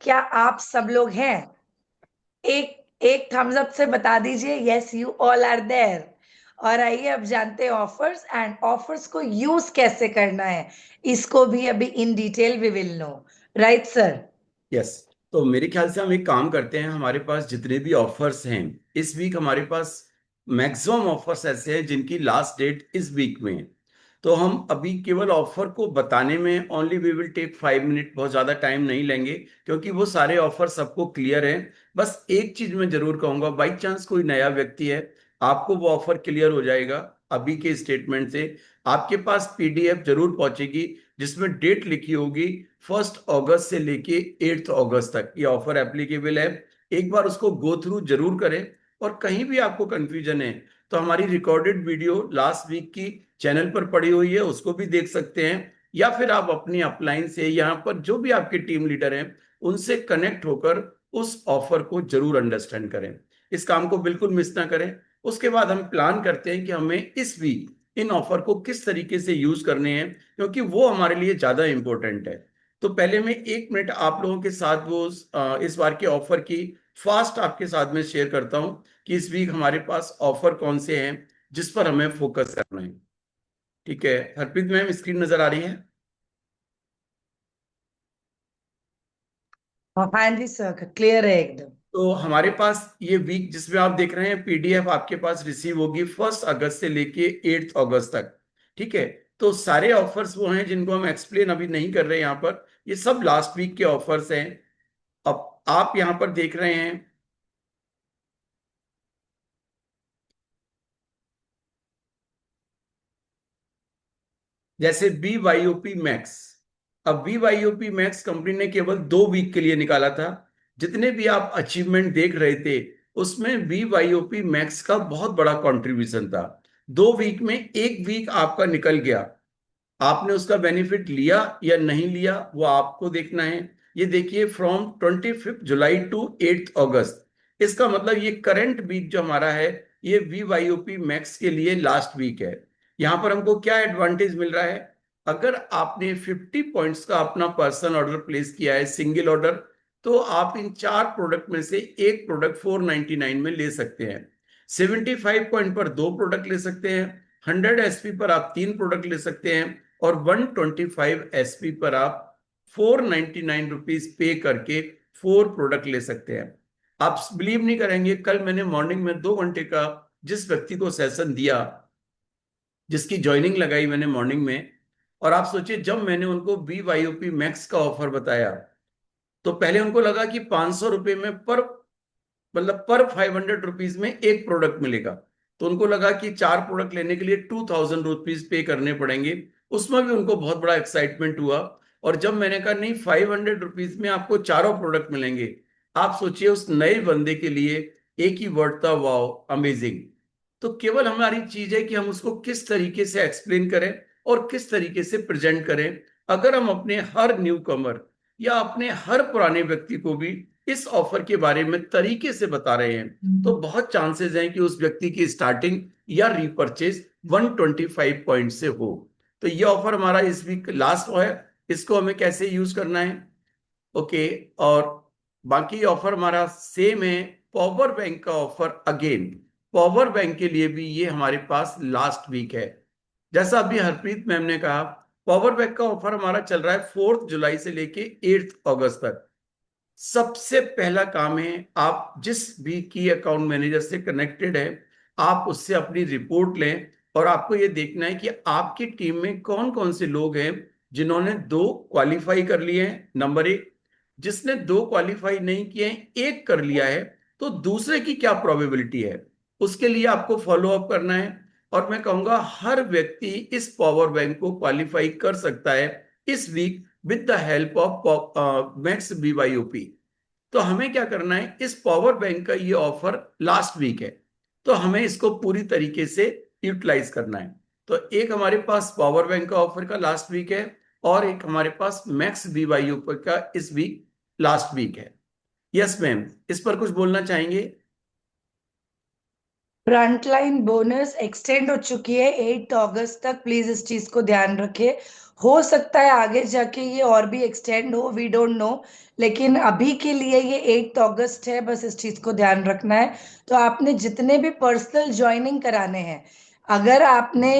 क्या आप सब लोग हैं? एक एक थम्स अप से बता दीजिए yes you all are there. और आइए अब जानते हैं ऑफर्स एंड ऑफर्स को यूज कैसे करना है। इसको भी अभी in detail we will know. Right sir? Yes. तो मेरे ख्याल से हम एक काम करते हैं, हमारे पास जितने भी ऑफर्स हैं इस वीक, हमारे पास मैक्सिमम ऑफर्स ऐसे हैं जिनकी लास्ट डेट इस वीक में है। तो हम अभी केवल ऑफर को बताने में only we will take 5 minute, बहुत ज़्यादा टाइम नहीं लेंगे क्योंकि वो सारे ऑफर सबको क्लियर हैं। बस एक चीज़ मैं जरूर कहूँगा, बाई चांस कोई नया व्यक्ति है, आपको वो ऑफर क्लियर हो जाएगा अभी के स्टेटमेंट से। आपके पास पीडीएफ जरूर पहुंचेगी जिसमें डेट लिखी होगी 1 अगस्त से लेके 8 अगस्त तक ये ऑफर एप्लीकेबल है। एक बार उसको गो थ्रू जरूर करें। और कहीं भी आपको कंफ्यूजन है तो हमारी रिकॉर्डेड वीडियो लास्ट वीक की चैनल पर पड़ी हुई है, उसको भी देख सकते हैं। या फिर आप अपनी अपलाइन से यहाँ पर जो भी आपके टीम लीडर हैं उनसे कनेक्ट होकर उस ऑफर को जरूर अंडरस्टैंड करें। इस काम को बिल्कुल मिस ना करें। उसके बाद हम प्लान करते हैं कि हमें इस वीक इन ऑफर को किस तरीके से यूज करने हैं, क्योंकि वो हमारे लिए ज्यादा इंपॉर्टेंट है। तो पहले मैं 1 मिनट आप लोगों के साथ वो इस बार के ऑफर की फास्ट आपके साथ में शेयर करता हूं कि इस वीक हमारे पास ऑफर कौन से हैं जिस पर हमें फोकस करना है। ठीक है, हरप्रीत मैम, स्क्रीन नजर आ रही है? हाँ जी सर, क्लियर है एकदम। तो हमारे पास ये वीक जिसमें आप देख रहे हैं पीडीएफ आपके पास रिसीव होगी 1 अगस्त से लेके 8 अगस्त तक। ठीक है। तो सारे ऑफर्स वो हैं जिनको हम एक्सप्लेन अभी नहीं कर रहे हैं यहाँ पर, ये सब लास्ट वीक के ऑफर्स हैं। अब आप यहाँ पर देख रहे हैं जैसे BYOP मैक्स। अब BYOP मैक्स कंपनी ने केवल 2 वीक के लिए निकाला था। जितने भी आप अचीवमेंट देख रहे थे उसमें BYOP मैक्स का बहुत बड़ा कंट्रीब्यूशन था। 2 वीक में एक वीक आपका निकल गया, आपने उसका बेनिफिट लिया या नहीं लिया वो आपको देखना है। ये देखिए, फ्रॉम 25 जुलाई टू 8 अगस्त, इसका मतलब ये करंट वीक जो हमारा है ये VYOP मैक्स के लिए लास्ट वीक है। यहां पर हमको क्या एडवांटेज मिल रहा है? अगर आपने 50 पॉइंट्स का अपना पर्सनल ऑर्डर प्लेस किया है, सिंगल ऑर्डर, तो आप इन 4 प्रोडक्ट में से एक प्रोडक्ट 499 में ले सकते हैं। 75 पॉइंट पर 2 प्रोडक्ट ले सकते हैं। 100 SP पर आप 3 प्रोडक्ट ले सकते हैं। और 125 SP पर आप 499 रुपीज पे करके 4 प्रोडक्ट ले सकते हैं। आप बिलीव नहीं करेंगे, कल मैंने मॉर्निंग में 2 घंटे का जिस व्यक्ति को सेशन दिया, जिसकी ज्वाइनिंग लगाई मैंने मॉर्निंग में, और आप सोचिए जब मैंने उनको BYOP मैक्स का ऑफर बताया तो पहले उनको लगा कि 500 रुपये में पर, मतलब पर 500 रुपीज में एक प्रोडक्ट मिलेगा। तो उनको लगा कि 4 प्रोडक्ट लेने के लिए 2000 रुपीज पे करने पड़ेंगे। उसमें भी उनको बहुत बड़ा एक्साइटमेंट हुआ। और जब मैंने कहा नहीं, 500 रुपीज में आपको चारों प्रोडक्ट मिलेंगे, आप सोचिए उस नए बंदे के लिए एक ही वर्ड था, वाओ, अमेजिंग। तो केवल हमारी चीज है कि हम उसको किस तरीके से एक्सप्लेन करें और किस तरीके से प्रेजेंट करें। अगर हम अपने हर न्यू कमर या अपने हर पुराने व्यक्ति को भी इस ऑफर के बारे में तरीके से बता रहे हैं तो बहुत चांसेस हैं कि उस व्यक्ति की स्टार्टिंग या रीपरचेज 125 पॉइंट से हो। तो ये ऑफर हमारा इस वीक लास्ट है। इसको हमें कैसे यूज करना है? ओके। और बाकी ऑफर हमारा सेम है। पावर बैंक का ऑफर अगेन, पावर बैंक के लिए भी ये हमारे पास लास्ट वीक है। जैसा अभी हरप्रीत मैम ने कहा, पावर बैंक का ऑफर हमारा चल रहा है 4 जुलाई से लेके 8 अगस्त तक। सबसे पहला काम है, आप जिस भी की अकाउंट मैनेजर से कनेक्टेड है आप उससे अपनी रिपोर्ट लें। और आपको ये देखना है कि आपकी टीम में कौन कौन से लोग हैं जिन्होंने 2 क्वालिफाई कर लिए हैं, नंबर 1। जिसने 2 क्वालिफाई नहीं किए हैं, एक कर लिया है, तो दूसरे की क्या प्रोबेबिलिटी है, उसके लिए आपको फॉलो अप करना है। और मैं कहूंगा हर व्यक्ति इस पावर बैंक को क्वालिफाई कर सकता है इस week with the help of max BYOP। तो हमें क्या करना है, इस पावर बैंक का ये ऑफर लास्ट वीक है तो हमें इसको पूरी तरीके से यूटिलाइज करना है। तो एक हमारे पास पावर बैंक का ऑफर का लास्ट वीक है और एक हमारे पास मैक्स BYOP का इस वीक लास्ट वीक है। यस मैम, इस पर कुछ बोलना चाहेंगे? फ्रंटलाइन बोनस एक्सटेंड हो चुकी है 8 अगस्त तक, प्लीज इस चीज को ध्यान रखिए। हो सकता है आगे जाके ये और भी एक्सटेंड हो, वी डोंट नो, लेकिन अभी के लिए ये 8 अगस्त है, बस इस चीज को ध्यान रखना है। तो आपने जितने भी पर्सनल ज्वाइनिंग कराने हैं, अगर आपने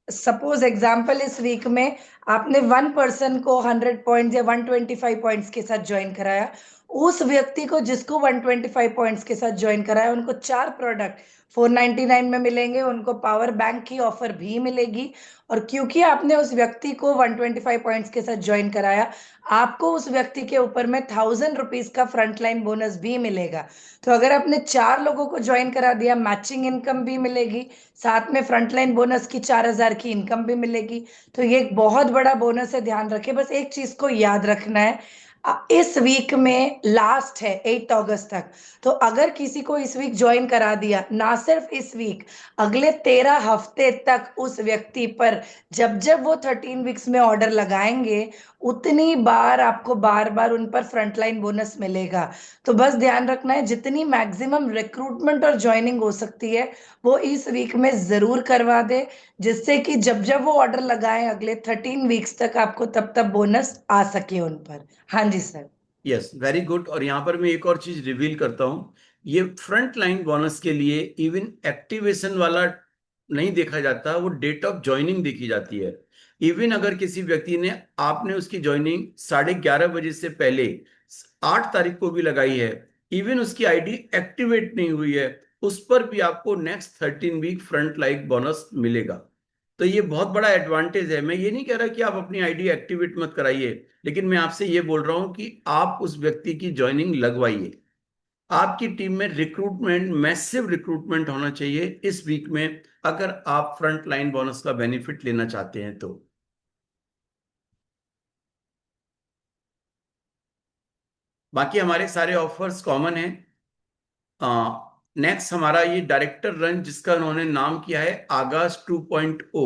सपोज एग्जांपल इस वीक में आपने 1 पर्सन को 100 पॉइंट्स या 125 पॉइंट्स के साथ ज्वाइन कराया, उस व्यक्ति को जिसको 125 पॉइंट्स के साथ ज्वाइन कराया उनको 4 प्रोडक्ट 499 में मिलेंगे, उनको पावर बैंक की ऑफर भी मिलेगी। और क्योंकि आपने उस व्यक्ति को 125 पॉइंट्स के साथ ज्वाइन कराया, आपको उस व्यक्ति के ऊपर में 1000 रुपीज का फ्रंटलाइन बोनस भी मिलेगा। तो अगर आपने 4 लोगों को ज्वाइन करा दिया, मैचिंग इनकम भी मिलेगी, साथ में फ्रंटलाइन बोनस की 4000 की इनकम भी मिलेगी। तो ये एक बहुत बड़ा बोनस है, ध्यान रखें। बस एक चीज को याद रखना है, इस वीक में लास्ट है 8 अगस्त तक। तो अगर किसी को इस वीक ज्वाइन करा दिया, ना सिर्फ इस वीक, अगले 13 हफ्ते तक उस व्यक्ति पर जब जब वो 13 वीक्स में ऑर्डर लगाएंगे, उतनी बार आपको बार बार उन पर फ्रंटलाइन बोनस मिलेगा। तो बस ध्यान रखना है, जितनी मैक्सिमम रिक्रूटमेंट और ज्वाइनिंग हो सकती है वो इस वीक में जरूर करवा दे, जिससे कि जब जब वो ऑर्डर लगाएं अगले 13 वीक्स तक, आपको तब तब बोनस आ सके उन पर। हाँ जी सर। Yes, very good. और यहाँ पर मैं एक और चीज रिवील करता हूँ, ये फ्रंट लाइन बोनस के लिए इवन एक्टिवेशन वाला नहीं देखा जाता, वो डेट ऑफ ज्वाइनिंग देखी जाती है। इवन अगर किसी व्यक्ति ने, आपने उसकी ज्वाइनिंग 11:30 बजे से पहले 8 तारीख को भी लगाई है, इवन उसकी आईडी एक्टिवेट नहीं हुई है, उस पर भी आपको next 13 week front line bonus मिलेगा। तो ये बहुत बड़ा एडवांटेज है। मैं ये नहीं कह रहा कि आप अपनी आईडी एक्टिवेट मत कराइए, लेकिन मैं आपसे ये बोल रहा हूं कि आप उस व्यक्ति की ज्वाइनिंग लगवाइए। आपकी टीम में रिक्रूटमेंट, मैसिव रिक्रूटमेंट होना चाहिए इस वीक में, अगर आप फ्रंट लाइन बोनस का बेनिफिट लेना चाहते हैं तो। बाकी हमारे सारे ऑफर्स कॉमन हैं। नेक्स्ट हमारा ये डायरेक्टर रन, जिसका उन्होंने नाम किया है आगाज 2.0।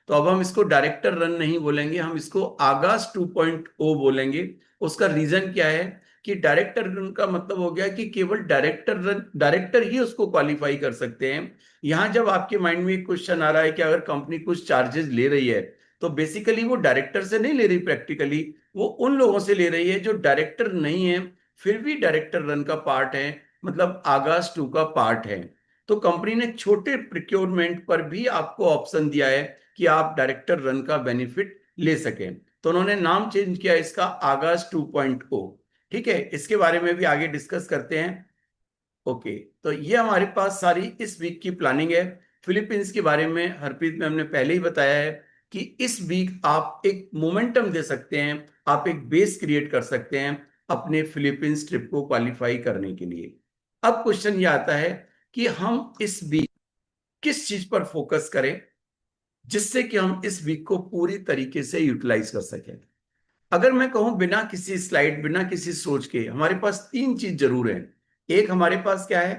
तो अब हम इसको डायरेक्टर रन नहीं बोलेंगे, हम इसको आगाज 2.0 बोलेंगे। उसका रीजन क्या है कि डायरेक्टर रन का मतलब हो गया कि केवल डायरेक्टर रन, डायरेक्टर ही उसको क्वालिफाई कर सकते हैं। यहां जब आपके माइंड में एक क्वेश्चन आ रहा है कि अगर कंपनी कुछ चार्जेस ले रही है, तो बेसिकली वो डायरेक्टर से नहीं ले रही, प्रैक्टिकली वो उन लोगों से ले रही है जो डायरेक्टर नहीं है, फिर भी डायरेक्टर रन का पार्ट है, मतलब आगाज 2 का पार्ट है। तो कंपनी ने छोटे प्रिक्योरमेंट पर भी आपको ऑप्शन दिया है कि आप डायरेक्टर रन का बेनिफिट ले सकें। तो उन्होंने नाम चेंज किया इसका आगाज 2.0। ठीक है, इसके बारे में भी आगे डिस्कस करते हैं। ओके, तो ये हमारे पास सारी इस वीक की प्लानिंग है। फिलीपींस के बारे में हरप्रीत में हमने पहले ही बताया है कि इस वीक आप एक मोमेंटम दे सकते हैं, आप एक बेस क्रिएट कर सकते हैं अपने फिलीपींस ट्रिप को क्वालिफाई करने के लिए। अब क्वेश्चन ये आता है कि हम इस वीक किस चीज पर फोकस करें, जिससे कि हम इस वीक को पूरी तरीके से यूटिलाइज कर सकें। अगर मैं कहूं बिना किसी स्लाइड, बिना किसी सोच के, हमारे पास 3 चीज जरूर है। एक हमारे पास क्या है,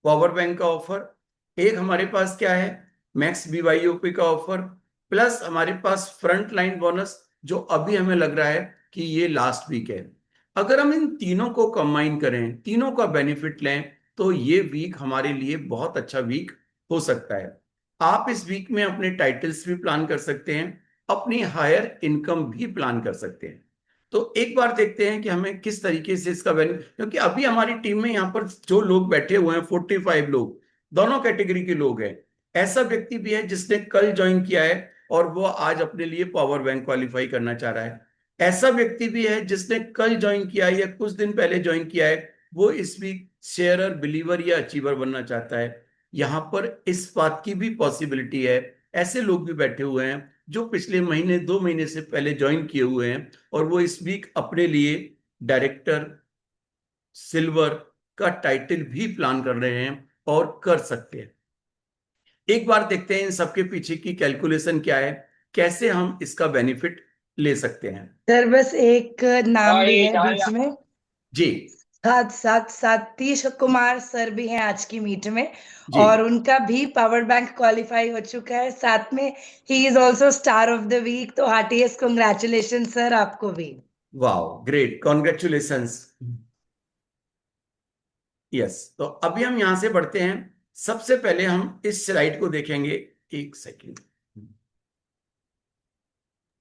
पावर बैंक का ऑफर। एक हमारे पास क्या है, मैक्स BYOP का ऑफर। प्लस हमारे पास फ्रंट लाइन बोनस, जो अभी हमें लग रहा है कि ये लास्ट वीक है। अगर हम इन तीनों को कंबाइन करें, तीनों का बेनिफिट लें, तो ये वीक हमारे लिए बहुत अच्छा वीक हो सकता है। आप इस वीक में अपने टाइटल्स भी प्लान कर सकते हैं, अपनी हायर इनकम भी प्लान कर सकते हैं। तो एक बार देखते हैं कि हमें किस तरीके से इसका बेनिफिट, क्योंकि अभी हमारी टीम में यहाँ पर जो लोग बैठे हुए हैं 45 लोग, दोनों कैटेगरी के लोग हैं। ऐसा व्यक्ति भी है जिसने कल ज्वाइन किया है और वो आज अपने लिए पावर बैंक क्वालिफाई करना चाह रहा है। ऐसा व्यक्ति भी है जिसने कल ज्वाइन किया है या कुछ दिन पहले ज्वाइन किया है, वो इस वीक शेयरर, बिलीवर या अचीवर बनना चाहता है। यहाँ पर इस बात की भी पॉसिबिलिटी है, ऐसे लोग भी बैठे हुए हैं जो पिछले महीने, 2 महीने से पहले ज्वाइन किए हुए हैं, और वो इस वीक अपने लिए डायरेक्टर, सिल्वर का टाइटल भी प्लान कर रहे हैं और कर सकते हैं। एक बार देखते हैं इन सबके पीछे की कैलकुलेशन क्या है, कैसे हम इसका बेनिफिट ले सकते हैं। सर बस एक नाम भी है बीच में, जी। साथ साथ सतीश कुमार सर भी हैं आज की मीट में, जी। और उनका भी पावर बैंक क्वालिफाई हो चुका है। साथ में ही is also star of the week. तो हार्टीएस्ट कॉन्ग्रेचुलेशन सर आपको भी। Wow, great, congratulations. यस, तो अभी हम यहां से बढ़ते हैं सबसे पहले हम इस स्लाइड को देखेंगे। एक सेकेंड।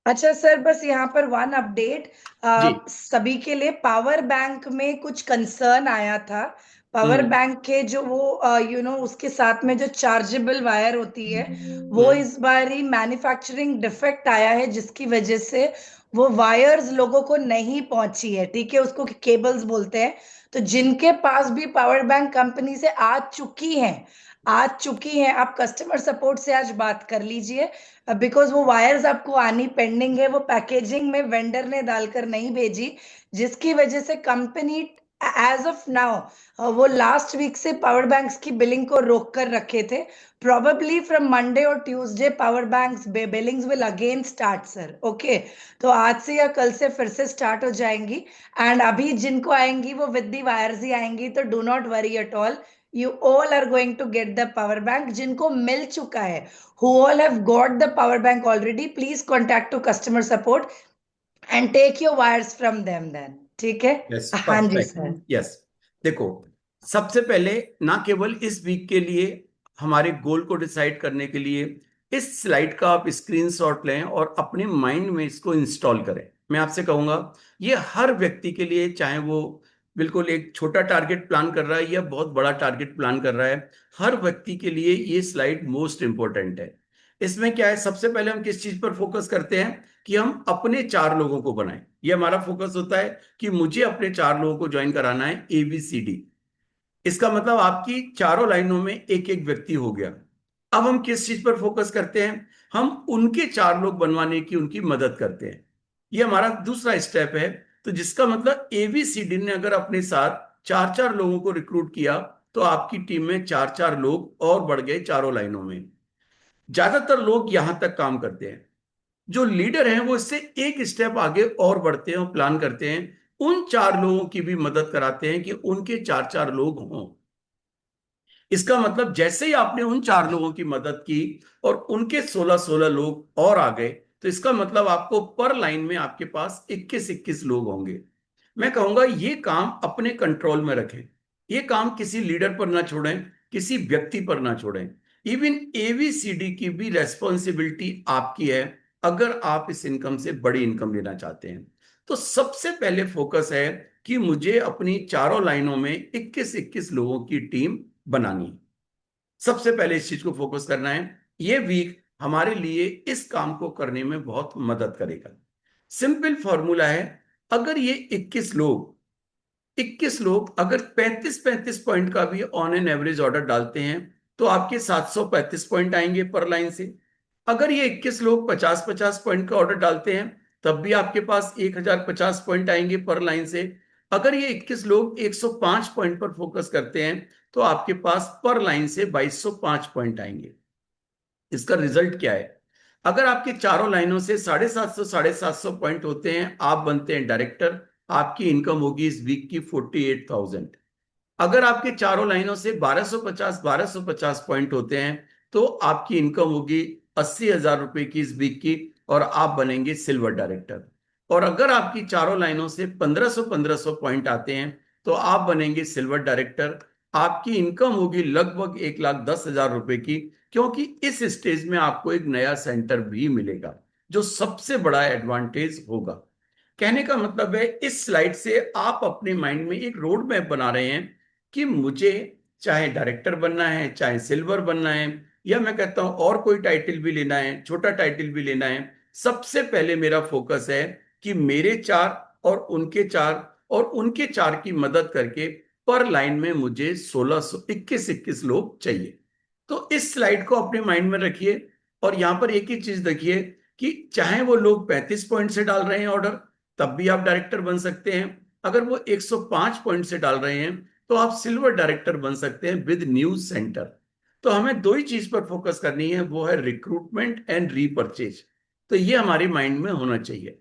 अच्छा सर, बस यहाँ पर वन अपडेट जी। सभी के लिए। पावर बैंक में कुछ कंसर्न आया था। पावर हम्म। बैंक के जो वो उसके साथ में जो चार्जेबल वायर होती है, वो हम्म। इस बार ही मैन्युफैक्चरिंग डिफेक्ट आया है, जिसकी वजह से वो वायर्स लोगों को नहीं पहुंची है। ठीक है, उसको केबल्स बोलते हैं। तो जिनके पास भी पावर बैंक कंपनी से आ चुकी हैं, आप कस्टमर सपोर्ट से आज बात कर लीजिए। बिकॉज वो वायर्स आपको आनी पेंडिंग है, वो पैकेजिंग में वेंडर ने डालकर नहीं भेजी, जिसकी वजह से कंपनी एज ऑफ नाउ वो लास्ट वीक से पावर बैंक्स की बिलिंग को रोक कर रखे थे। प्रोबेबली फ्रॉम मंडे और Tuesday power banks Billings will again start sir. Okay, तो आज से या कल से फिर से स्टार्ट हो जाएंगी। एंड अभी जिनको आएंगी वो विद दी वायर्स ही आएंगी, तो do not worry at all. You all are going to get the power bank. जिनको मिल चुका है, who all have got the power bank already, please contact to customer support and take your wires from them then। ठीक है। Yes, हाँ जी perfect. Sir. Yes. देखो, सबसे पहले ना केवल इस वीक के लिए हमारे गोल को डिसाइड करने के लिए इस स्लाइड का आप स्क्रीनशॉट लें और अपने माइंड में इसको इंस्टॉल करें। मैं आपसे कहूंगा, ये हर व्यक्ति के लिए, चाहे वो बिल्कुल एक छोटा टारगेट प्लान कर रहा है या बहुत बड़ा टारगेट प्लान कर रहा है, हर व्यक्ति के लिए ये स्लाइड मोस्ट इंपॉर्टेंट है। इसमें क्या है, सबसे पहले हम किस चीज पर फोकस करते हैं कि हम अपने 4 लोगों को बनाएं। ये हमारा फोकस होता है कि मुझे अपने 4 लोगों को ज्वाइन कराना है, ABCD। इसका मतलब आपकी चारों लाइनों में एक एक व्यक्ति हो गया। अब हम किस चीज पर फोकस करते हैं, हम उनके 4 लोग बनवाने की उनकी मदद करते हैं। ये हमारा दूसरा स्टेप है। तो जिसका मतलब ABCD ने अगर अपने साथ 4 4 लोगों को रिक्रूट किया, तो आपकी टीम में 4 4 लोग और बढ़ गए चारों लाइनों में। ज्यादातर लोग यहां तक काम करते हैं। जो लीडर हैं वो इससे एक स्टेप आगे और बढ़ते हैं और प्लान करते हैं, उन 4 लोगों की भी मदद कराते हैं कि उनके 4 4 लोग हों। इसका मतलब जैसे ही आपने उन 4 लोगों की मदद की और उनके 16 16 लोग और आ गए, तो इसका मतलब आपको पर लाइन में आपके पास 21 21 लोग होंगे। मैं कहूंगा ये काम अपने कंट्रोल में रखें। ये काम किसी लीडर पर ना छोड़ें, किसी व्यक्ति पर ना छोड़ें। इवन ABCD की भी रेस्पॉन्सिबिलिटी आपकी है, अगर आप इस इनकम से बड़ी इनकम लेना चाहते हैं। तो सबसे पहले फोकस है कि मुझे अपनी चारों लाइनों में 21 21 लोगों की टीम बनानी है। सबसे पहले इस चीज को फोकस करना है। ये वीक हमारे लिए इस काम को करने में बहुत मदद करेगा। सिंपल फॉर्मूला है, अगर ये 21 लोग अगर 35 35 पॉइंट का भी ऑन एन एवरेज ऑर्डर डालते हैं, तो आपके 735 पॉइंट आएंगे पर लाइन से। अगर ये 21 लोग 50 50 पॉइंट का ऑर्डर डालते हैं, तब भी आपके पास 1050 पॉइंट आएंगे पर लाइन से। अगर ये 21 लोग 105 पॉइंट पर फोकस करते हैं, तो आपके पास पर लाइन से 2205 पॉइंट आएंगे। इसका रिजल्ट क्या है, अगर आपके चारों लाइनों से 750 750 पॉइंट होते हैं, आप बनते हैं डायरेक्टर। आपकी इनकम होगी इस वीक की 48,000। अगर आपके चारों लाइनों से 1250 पॉइंट होते हैं, तो आपकी इनकम होगी 80,000 रुपए की इस वीक की, और आप बनेंगे सिल्वर डायरेक्टर। और अगर आपकी चारों लाइनों से 1500 पॉइंट आते हैं, तो आप बनेंगे सिल्वर डायरेक्टर। आपकी इनकम होगी लगभग 1,10,000 रुपए की, क्योंकि इस स्टेज में आपको एक नया सेंटर भी मिलेगा, जो सबसे बड़ा एडवांटेज होगा। कहने का मतलब है, इस स्लाइड से आप अपने माइंड में एक रोड मैप बना रहे हैं कि मुझे चाहे डायरेक्टर बनना है, चाहे सिल्वर बनना है, या मैं कहता हूं और कोई टाइटल भी लेना है, छोटा टाइटल भी लेना है। सबसे पहले मेरा फोकस है कि मेरे 4 और उनके 4 की मदद करके पर लाइन में मुझे 21 लोग चाहिए। तो इस स्लाइड को अपने माइंड में रखिए। और यहां पर एक ही चीज देखिए कि चाहे वो लोग 35 पॉइंट से डाल रहे हैं ऑर्डर, तब भी आप डायरेक्टर बन सकते हैं। अगर वो 105 पॉइंट से डाल रहे हैं, तो आप सिल्वर डायरेक्टर बन सकते हैं विद न्यू सेंटर। तो हमें दो ही चीज पर फोकस करनी है, वो है रिक्रूटमेंट एंड रीपर्चेज। तो ये हमारी माइंड में होना चाहिए।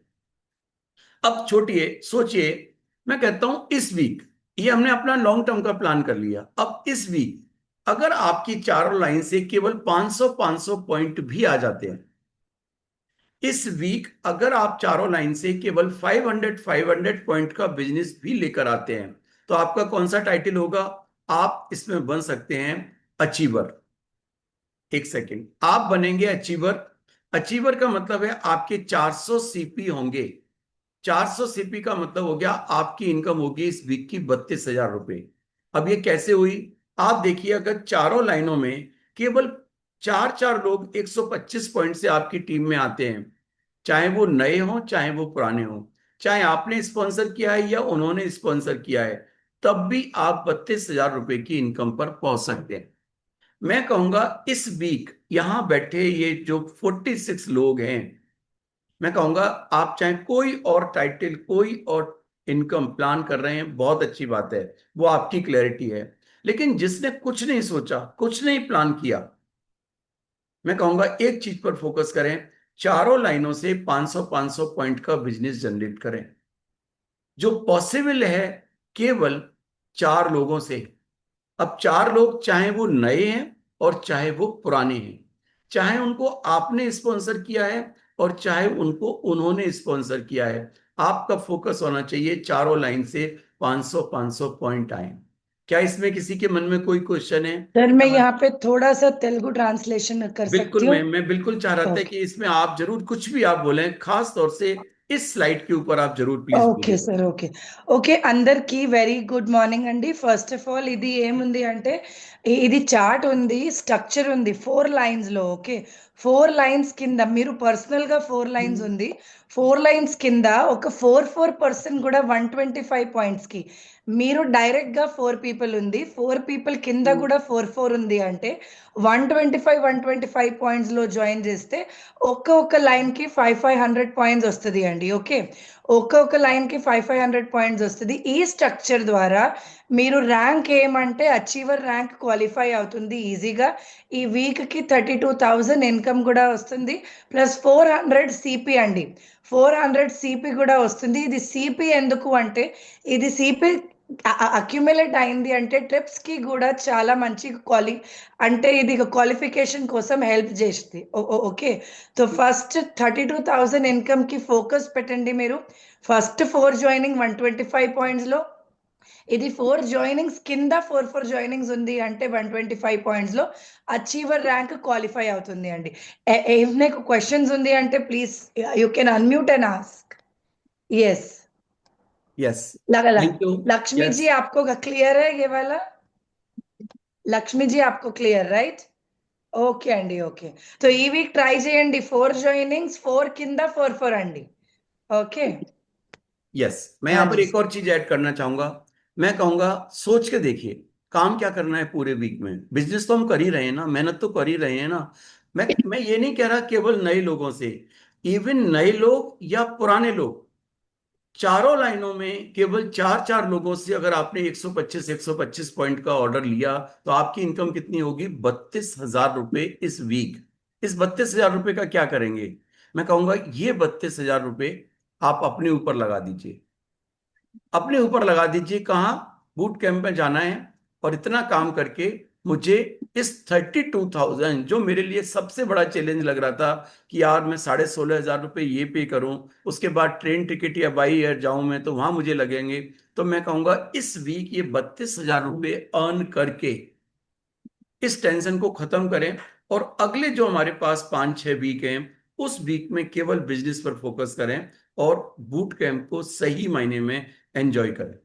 अब छोटिए सोचिए, मैं कहता हूं इस वीक, ये हमने अपना लॉन्ग टर्म का प्लान कर लिया। अब इस वीक अगर आपकी चारों लाइन से केवल 500 500 पॉइंट भी आ जाते हैं, इस वीक अगर आप चारों लाइन से केवल 500 500 पॉइंट का बिजनेस भी लेकर आते हैं, तो आपका कौन सा टाइटल होगा, आप इसमें बन सकते हैं अचीवर। एक सेकेंड, आप बनेंगे अचीवर। अचीवर का मतलब है आपके 400 सीपी होंगे। 400 सीपी का मतलब हो गया आपकी इनकम होगी इस वीक की 32,000 रुपए। अब ये कैसे हुई? आप देखिए, अगर चारों लाइनों में केवल चार चार लोग 125 पॉइंट से आपकी टीम में आते हैं, चाहे वो नए हों चाहे वो पुराने हों, चाहे आपने स्पॉन्सर किया है या उन्होंने स्पॉन्सर किया है, तब भी आप 32,000 रुपए की इनकम पर पहुंच सकते हैं। मैं कहूंगा इस वीक यहां बैठे ये जो 46 लोग हैं, मैं कहूंगा आप चाहे कोई और टाइटल, कोई और इनकम प्लान कर रहे हैं, बहुत अच्छी बात है, वो आपकी क्लैरिटी है। लेकिन जिसने कुछ नहीं सोचा, कुछ नहीं प्लान किया, मैं कहूंगा एक चीज पर फोकस करें, चारों लाइनों से 500 500 पॉइंट का बिजनेस जनरेट करें, जो पॉसिबल है केवल चार लोगों से। अब चार लोग, चाहे वो नए हैं और चाहे वो पुराने हैं, चाहे उनको आपने स्पॉन्सर किया है और चाहे उनको उन्होंने स्पॉन्सर किया है, आपका फोकस होना चाहिए चारों लाइन से 500 500 पॉइंट आए। क्या इसमें किसी के मन में कोई क्वेश्चन है? सर मैं यहाँ पे थोड़ा सा तेलुगु ट्रांसलेशन कर बिल्कुल, सकती हूँ? मैं बिल्कुल चाह रहा था ओके। कि इसमें आप जरूर कुछ भी आप बोलें, खास तौर से इस स्लाइड के ऊपर आप जरूर प्लीज ఓకే बोलिएगा। Sir, okay. ఓకే, అందరికి వెరీ గుడ్ మార్నింగ్ అండి. ఫస్ట్ ఆఫ్ ఆల్ ఇది ఏముంది అంటే ఇది చార్ట్ ఉంది, స్ట్రక్చర్ ఉంది 4 లైన్స్ లో. ఓకే, 4 లైన్స్ కింద మీరు పర్సనల్ గా 4 లైన్స్ ఉంది. 4 లైన్స్ కింద ఒక 4 కూడా 125 పాయింట్స్ కి మీరు డైరెక్ట్ గా 4 పీపుల్ ఉంది. 4 పీపుల్ కింద కూడా 4 ఉంది అంటే 125 పాయింట్స్ లో జాయిన్ చేస్తే ఒక్క లైన్ కి 500 పాయింట్స్ వస్తుంది అండి. ఓకే, ఒక్కొక్క లైన్ కి 500 పాయింట్స్ వస్తుంది. ఈ స్ట్రక్చర్ ద్వారా మీరు ర్యాంక్ ఏమంటే అచీవర్ ర్యాంక్ క్వాలిఫై అవుతుంది ఈజీగా. ఈ వీక్ కి 32,000 ఇన్కమ్ కూడా వస్తుంది, ప్లస్ 400 సిపి అండి. 400 సిపి కూడా వస్తుంది. ఇది సిపి ఎందుకు అంటే ఇది సిపి అక్యుములేట్ అయింది అంటే ట్రిప్స్ కి కూడా చాలా మంచి అంటే ఇది క్వాలిఫికేషన్ కోసం హెల్ప్ చేస్తుంది. ఓకే, సో ఫస్ట్ 32,000 ఇన్కమ్ కి ఫోకస్ పెట్టండి మీరు. ఫస్ట్ 4 జాయినింగ్ 125 పాయింట్స్ లో, ఇది 4 జాయినింగ్స్ కింద 4 జాయినింగ్స్ ఉంది అంటే 125 పాయింట్స్ లో అచీవర్ ర్యాంక్ క్వాలిఫై అవుతుంది అండి. ఏమైనా క్వశ్చన్స్ ఉంది అంటే please you can unmute and ask. Yes, yes, लगा thank you. Lakshmi yes, ji आपको क्लियर है ये वाला? లక్ష్మి జీ आपको క్లియర్ రైట్? ఓకే అండి, ఓకే. సో ఈ వీక్ ట్రై చేయండి, 4 జాయినింగ్స్ 4 కింద 4 అండి. ఓకే. यस, मैं हाँ यहाँ पर जी एक और चीज ऐड करना चाहूंगा। मैं कहूंगा सोच के देखिए, काम क्या करना है पूरे वीक में। बिजनेस तो हम कर ही रहे हैं ना, मेहनत तो कर ही रहे हैं ना। मैं ये नहीं कह रहा केवल नए लोगों से, इवन नए लोग या पुराने लोग, चारों लाइनों में केवल चार चार लोगों से अगर आपने 125 पॉइंट का ऑर्डर लिया, तो आपकी इनकम कितनी होगी? 32,000 रुपए इस वीक। इस 32,000 रुपए का क्या करेंगे? मैं कहूंगा ये 32,000 रुपए आप अपने ऊपर लगा दीजिए। अपने ऊपर लगा दीजिए, कहाँ? बूट कैंप में जाना है, और इतना काम करके मुझे इस 32,000, जो मेरे लिए सबसे बड़ा चैलेंज लग रहा था कि यार मैं 16,500 रुपये ये पे करूं, उसके बाद ट्रेन टिकट या बाई एयर जाऊं मैं तो वहां मुझे लगेंगे, तो मैं कहूंगा इस वीक ये 32,000 रुपये अर्न करके इस टेंशन को खत्म करें, और अगले जो हमारे पास 5 6 वीक हैं, उस वीक में केवल बिजनेस पर फोकस करें और बूट कैंप को सही मायने में एंजॉय करें।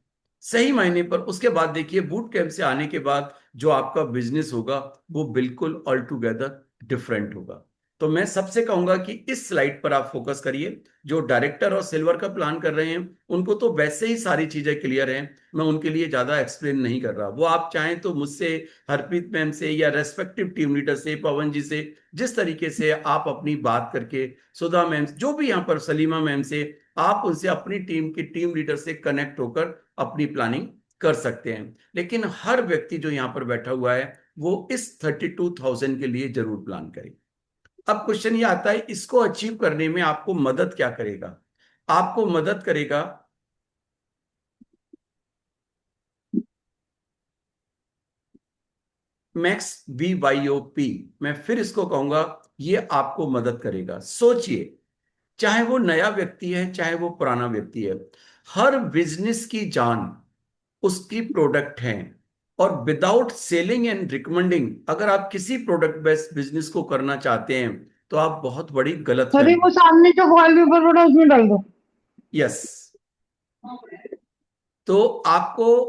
सही मायने पर उसके बाद देखिए, बूट कैंप से आने के बाद जो आपका बिजनेस होगा वो बिल्कुल ऑल टुगेदर डिफरेंट होगा। तो मैं सबसे कहूंगा कि इस स्लाइड पर आप फोकस करिए। जो डायरेक्टर और सिल्वर का प्लान कर रहे हैं उनको तो वैसे ही सारी चीजें क्लियर हैं, मैं उनके लिए ज्यादा एक्सप्लेन नहीं कर रहा। वो आप चाहें तो मुझसे, हरप्रीत मैम से या रेस्पेक्टिव टीम लीडर से, पवन जी से, जिस तरीके से आप अपनी बात करके, सुधा मैम, जो भी यहाँ पर, सलीमा मैम से, आप उनसे अपनी टीम के टीम लीडर से कनेक्ट होकर अपनी प्लानिंग कर सकते हैं। लेकिन हर व्यक्ति जो यहाँ पर बैठा हुआ है वो इस 32,000 के लिए जरूर प्लान करे। अब क्वेश्चन ये आता है, इसको अचीव करने में आपको मदद क्या करेगा? आपको मदद करेगा मैक्स BYOP। मैं फिर इसको कहूंगा, ये आपको मदद करेगा। सोचिए, चाहे वो नया व्यक्ति है चाहे वो पुराना व्यक्ति है, हर बिजनेस की जान उसकी प्रोडक्ट है। और विदाउट सेलिंग एंड रिकमेंडिंग अगर आप किसी प्रोडक्ट बेस्ड बिजनेस को करना चाहते हैं तो आप बहुत बड़ी गलत सर ये फहमी। वो सामने जो वॉलपेपर पड़ा उसमें डाल दो। यस, तो आपको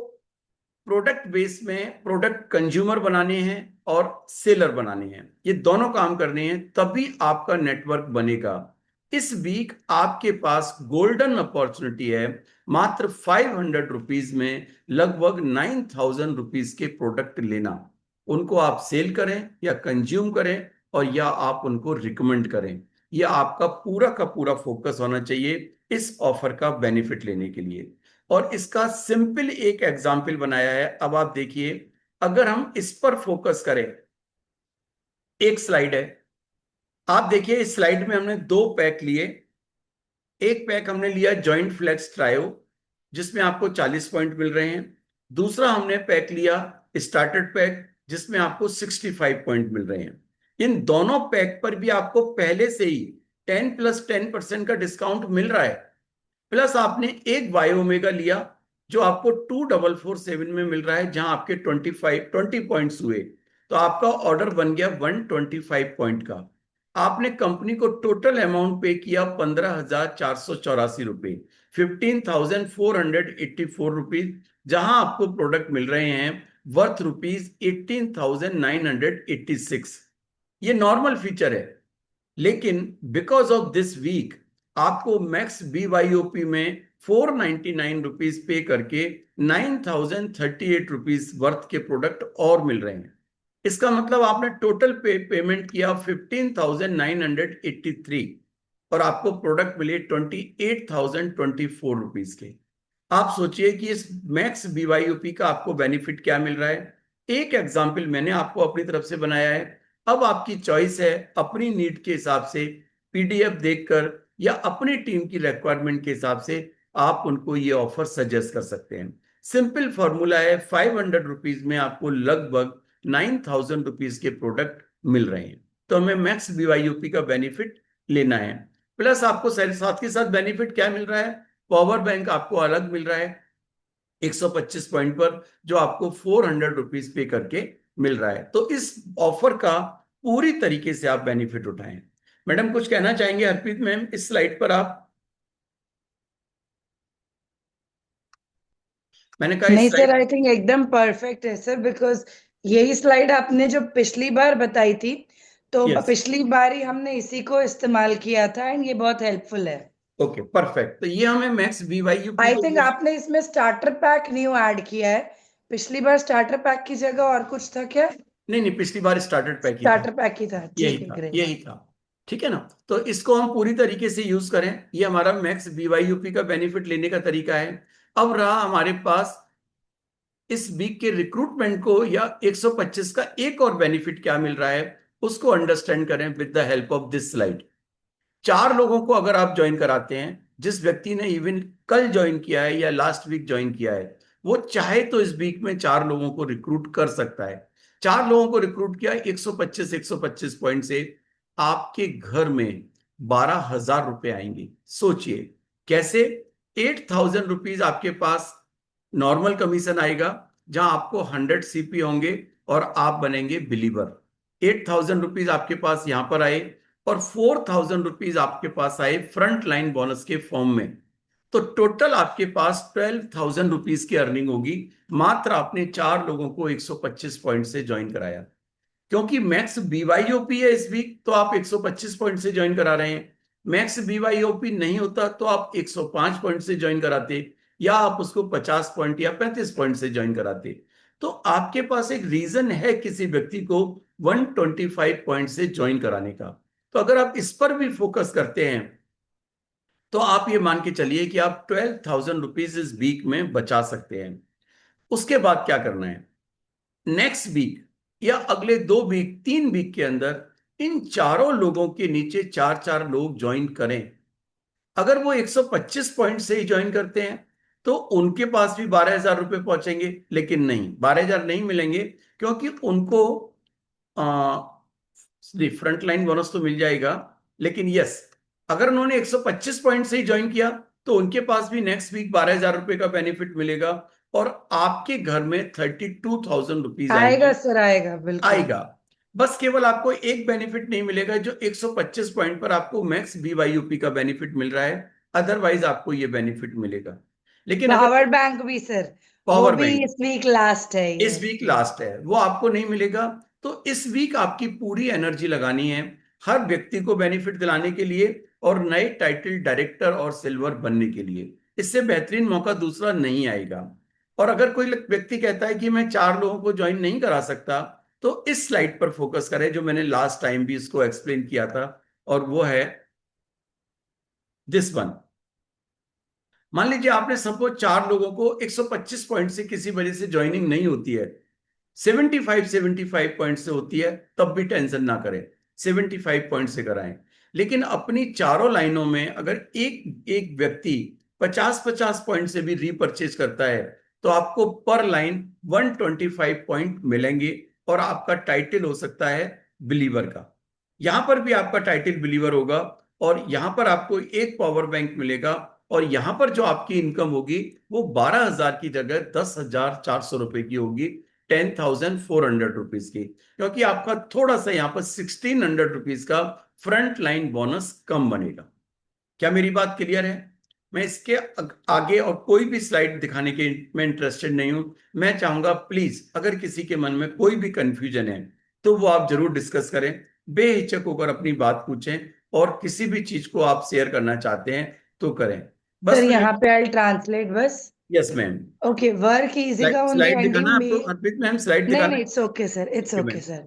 प्रोडक्ट बेस में प्रोडक्ट कंज्यूमर बनाने हैं और सेलर बनाने हैं, ये दोनों काम करने हैं, तभी आपका नेटवर्क बनेगा। इस वीक आपके पास गोल्डन अपॉर्चुनिटी है, मात्र 500 रुपीज में लगभग 9000 रुपीज के प्रोडक्ट लेना। उनको आप सेल करें या कंज्यूम करें और या आप उनको रिकमेंड करें, यह आपका पूरा का पूरा फोकस होना चाहिए इस ऑफर का बेनिफिट लेने के लिए। और इसका सिंपल एक एग्जाम्पल बनाया है, अब आप देखिए। अगर हम इस पर फोकस करें, एक स्लाइड है, आप देखिए इस स्लाइड में हमने दो पैक लिए। एक पैक हमने लिया जॉइंट फ्लेक्स ट्रायो जिसमें आपको 40 पॉइंट मिल रहे हैं। दूसरा हमने पैक लिया स्टार्टेड पैक जिसमें आपको 65 पॉइंट मिल रहे हैं। इन दोनों पैक पर भी आपको पहले से ही 10+10% का डिस्काउंट मिल रहा है। प्लस आपने एक बायोमेगा लिया जो आपको 2447 में मिल रहा है, जहां आपके 20 पॉइंट्स हुए, तो आपका ऑर्डर बन गया 125 पॉइंट का। आपने कंपनी को टोटल अमाउंट पे किया 15,484 रुपए, 15,484 रुपीज, जहां आपको प्रोडक्ट मिल रहे हैं वर्थ रुपीज 18,986। ये नॉर्मल फीचर है, लेकिन बिकॉज ऑफ दिस वीक आपको मैक्स BYOP में 499 रुपीज पे करके 9,038 रुपीज वर्थ के प्रोडक्ट और मिल रहे हैं। इसका मतलब आपने टोटल पेमेंट किया 15,983 और आपको प्रोडक्ट मिले 28,024 रुपीज के। आप सोचिए कि इस मैक्स BYOP का आपको बेनिफिट क्या मिल रहा है। एक एग्जाम्पल मैंने आपको अपनी तरफ से बनाया है। अब आपकी चॉइस है अपनी नीड के हिसाब से PDF देखकर या अपनी टीम की रिक्वायरमेंट के हिसाब से आप उनको ये ऑफर सजेस्ट कर सकते हैं। सिंपल फॉर्मूला है, 500 रुपीज में आपको लगभग 9,000 रुपीज के प्रोडक्ट मिल रहे हैं। तो हमें मैक्स BYOP का बेनिफिट लेना है। प्लस आपको साथ के साथ बेनिफिट क्या मिल रहा है, पावर बैंक आपको अलग मिल रहा है 125 पॉइंट पर, जो आपको 400 रुपीज पे करके मिल रहा है। तो इस ऑफर का पूरी तरीके से आप बेनिफिट उठाएं। मैडम कुछ कहना चाहेंगे हरप्रीत मैम इस स्लाइड पर आप? मैंने कहा इस नहीं सर, स्लाइड। आई थिंक एकदम परफेक्ट है सर, बिकॉज यही स्लाइड आपने जो पिछली बार बताई थी, तो यस, पिछली बार ही हमने इसी को इस्तेमाल किया था एंड ये बहुत हेल्पफुल है। Okay perfect. तो ये हमें मैक्स BYOP आई को थिंक आपने इसमें स्टार्टर पैक न्यू ऐड किया है। पिछली बार स्टार्टर पैक की जगह और कुछ था क्या? नहीं नहीं, पिछली बार स्टार्टेड पैक ही था, स्टार्टर पैक ही था, यही ठीक है, था ग्रेट। यही था। ठीक है ना, तो इसको हम पूरी तरीके से यूज करें, ये हमारा मैक्स BYOP का बेनिफिट लेने का तरीका है। अब रहा हमारे पास इस वीक के रिक्रूटमेंट को या 125 का एक और बेनिफिट क्या मिल रहा है, उसको अंडरस्टैंड करें with the help of this slide. 4 लोगों को अगर आप ज्वाइन कराते हैं, जिस व्यक्ति ने इवन कल ज्वाइन किया है या लास्ट वीक ज्वाइन किया है, वो चाहे तो इस वीक में 4 लोगों को रिक्रूट कर सकता है। 4 लोगों को रिक्रूट किया 125 पॉइंट से, आपके घर में 12,000 रुपए आएंगे। सोचिए कैसे। 8,000 रुपीज आपके पास नॉर्मल कमीशन आएगा, जहां आपको 100 CP होंगे और आप बनेंगे बिलीवर। 8,000 रुपीज आपके पास यहां पर आए और 4,000 रुपीज आपके पास आए फ्रंट लाइन बोनस के फॉर्म में। तो टोटल आपके पास 12,000 रुपीज की अर्निंग होगी, मात्र आपने 4 लोगों को 125 पॉइंट से ज्वाइन कराया। क्योंकि मैक्स BYOP है इस वीक, तो आप 125 पॉइंट से ज्वाइन करा रहे हैं। मैक्स BYOP नहीं होता तो आप 105 पॉइंट से ज्वाइन कराते, या आप उसको 50 पॉइंट या 35 पॉइंट से ज्वाइन कराते। तो आपके पास एक रीजन है किसी व्यक्ति को 125 पॉइंट से ज्वाइन कराने का। तो अगर आप इस पर भी फोकस करते हैं तो आप ये मान के चलिए कि आप 12,000 रुपीज इस वीक में बचा सकते हैं। उसके बाद क्या करना है, नेक्स्ट वीक या अगले 2 वीक 3 वीक के अंदर इन 4 लोगों के नीचे 4 4 लोग ज्वाइन करें। अगर वो 125 पॉइंट से ही ज्वाइन करते हैं तो उनके पास भी 12,000 रुपए पहुंचेंगे, लेकिन नहीं, 12,000 नहीं मिलेंगे, क्योंकि उनको फ्रंट लाइन बोनस तो मिल जाएगा, लेकिन यस, अगर उन्होंने 125 पॉइंट से ही ज्वाइन किया तो उनके पास भी नेक्स्ट वीक 12,000 रुपए का बेनिफिट मिलेगा। और आपके घर में 32,000 रुपीज आएगा आएंगे। सर, आएगा बिल्कुल। आएगा। बस केवल आपको एक बेनिफिट नहीं मिलेगा, जो 125 पॉइंट पर आपको मैक्स BYOP का बेनिफिट मिल रहा है, अदरवाइज आपको ये बेनिफिट मिलेगा। लेकिन अगर पावर बैंक भी सर, वो पावर भी बैंक इस वीक लास्ट है ये। इस वीक लास्ट है, वो आपको नहीं मिलेगा। तो इस वीक आपकी पूरी एनर्जी लगानी है हर व्यक्ति को बेनिफिट दिलाने के लिए और नए टाइटल डायरेक्टर और सिल्वर बनने के लिए। इससे बेहतरीन मौका दूसरा नहीं आएगा। और अगर कोई व्यक्ति कहता है कि मैं 4 लोगों को ज्वाइन नहीं करा सकता, तो इस स्लाइड पर फोकस करें जो मैंने लास्ट टाइम भी इसको एक्सप्लेन किया था, और वो है दिस वन। मान लीजिए आपने सपोज 4 लोगों को 125 पॉइंट से किसी वजह से ज्वाइनिंग नहीं होती है, 75 पॉइंट से होती है, तब भी टेंशन ना करें, 75 पॉइंट से कराएं। लेकिन अपनी चारों लाइनों में अगर एक एक व्यक्ति 50 पॉइंट से भी रीपरचेज करता है, तो आपको पर लाइन 125 पॉइंट मिलेंगे और आपका टाइटल हो सकता है बिलीवर का। यहां पर भी आपका टाइटल बिलीवर होगा, और यहां पर आपको एक पावर बैंक मिलेगा, और यहां पर जो आपकी इनकम होगी वो 12,000 की जगह 10,400 रुपए की होगी, 10,400 रुपीज की, क्योंकि आपका थोड़ा सा यहाँ पर 1,600 रुपीज का फ्रंट लाइन बोनस कम बनेगा। क्या मेरी बात क्लियर है? मैं इसके आगे और कोई भी स्लाइड दिखाने के में इंटरेस्टेड नहीं हूं। मैं चाहूंगा प्लीज अगर किसी के मन में कोई भी कंफ्यूजन है तो वो आप जरूर डिस्कस करें, बेहिचक होकर अपनी बात पूछें, और किसी भी चीज को आप शेयर करना चाहते हैं तो करें। सर बस मैं यहाँ पे आई ट्रांसलेट बस। Yes ma'am. ఓకే, వర్క్ ఈజీగా ఉంది स्लाइड అండి दिखाना है మీ. आपको अर्पित मैम, स्लाइड नहीं दिखाना नहीं, है? It's okay sir, it's okay okay ma'am. Sir.